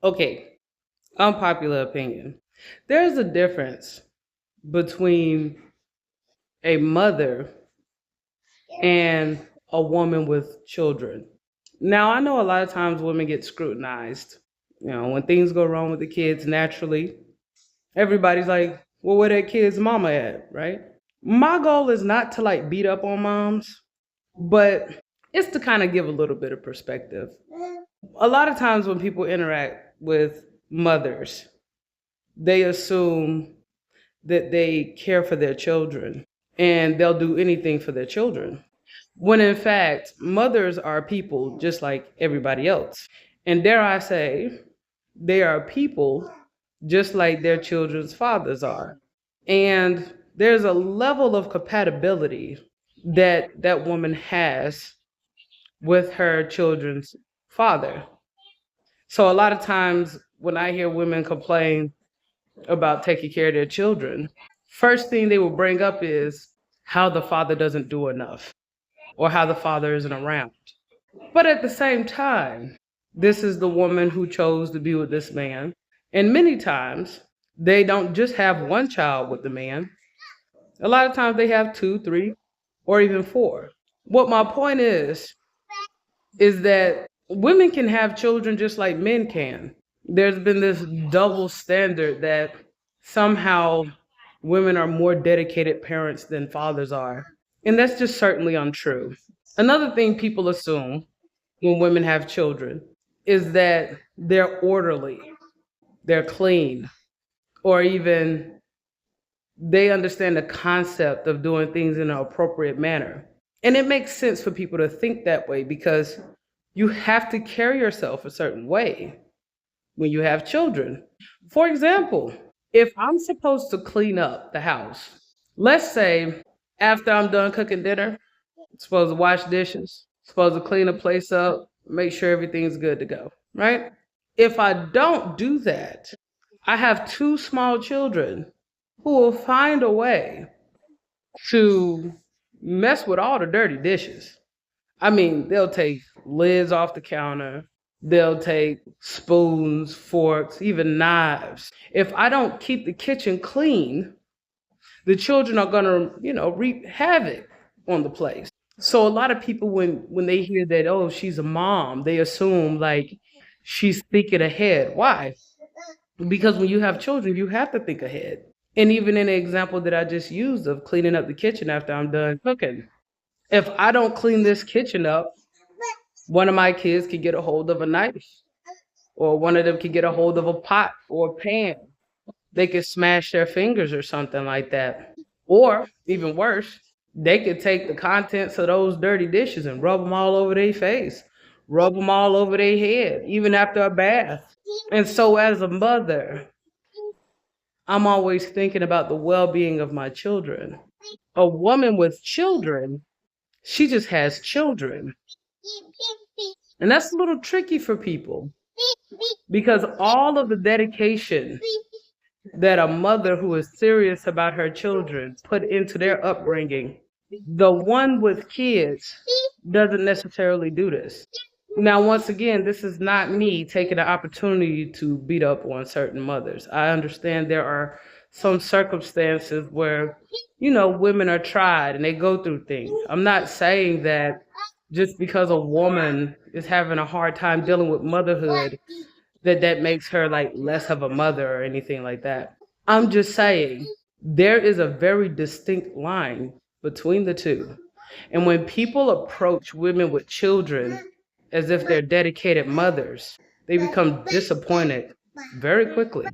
Okay, unpopular opinion. There's a difference between a mother and a woman with children. Now, I know a lot of times women get scrutinized. When things go wrong with the kids, naturally, everybody's like, well, where that kid's mama at, right? My goal is not to like beat up on moms, but it's to kind of give a little bit of perspective. A lot of times when people interact with mothers, they assume that they care for their children and they'll do anything for their children. When in fact, mothers are people just like everybody else. And dare I say, they are people just like their children's fathers are. And there's a level of compatibility that that woman has with her children's father. So a lot of times when I hear women complain about taking care of their children, first thing they will bring up is how the father doesn't do enough or how the father isn't around. But at the same time, this is the woman who chose to be with this man. And many times, they don't just have one child with the man. A lot of times they have two, three, or even four. What my point is that women can have children just like men can. There's been this double standard that somehow women are more dedicated parents than fathers are. And that's just certainly untrue. Another thing people assume when women have children is that they're orderly, they're clean, or even they understand the concept of doing things in an appropriate manner. And it makes sense for people to think that way because you have to carry yourself a certain way when you have children. For example, if I'm supposed to clean up the house, let's say after I'm done cooking dinner, I'm supposed to wash dishes, supposed to clean the place up, make sure everything's good to go, right? If I don't do that, I have two small children who will find a way to mess with all the dirty dishes. I mean, they'll take lids off the counter, they'll take spoons, forks, even knives. If I don't keep the kitchen clean, the children are gonna, wreak havoc on the place. So a lot of people when they hear that, oh, she's a mom, they assume like she's thinking ahead. Why? Because when you have children, you have to think ahead. And even in the example that I just used of cleaning up the kitchen after I'm done cooking, if I don't clean this kitchen up, one of my kids could get a hold of a knife, or one of them could get a hold of a pot or a pan. They could smash their fingers or something like that. Or even worse, they could take the contents of those dirty dishes and rub them all over their face, rub them all over their head, even after a bath. And so, as a mother, I'm always thinking about the well being of my children. A woman with children, she just has children. And that's a little tricky for people because all of the dedication that a mother who is serious about her children put into their upbringing, the one with kids doesn't necessarily do this. Now, once again, this is not me taking the opportunity to beat up on certain mothers. I understand there are some circumstances where, women are tried and they go through things. I'm not saying that just because a woman is having a hard time dealing with motherhood, that makes her like less of a mother or anything like that. I'm just saying there is a very distinct line between the two. And when people approach women with children as if they're dedicated mothers, they become disappointed very quickly.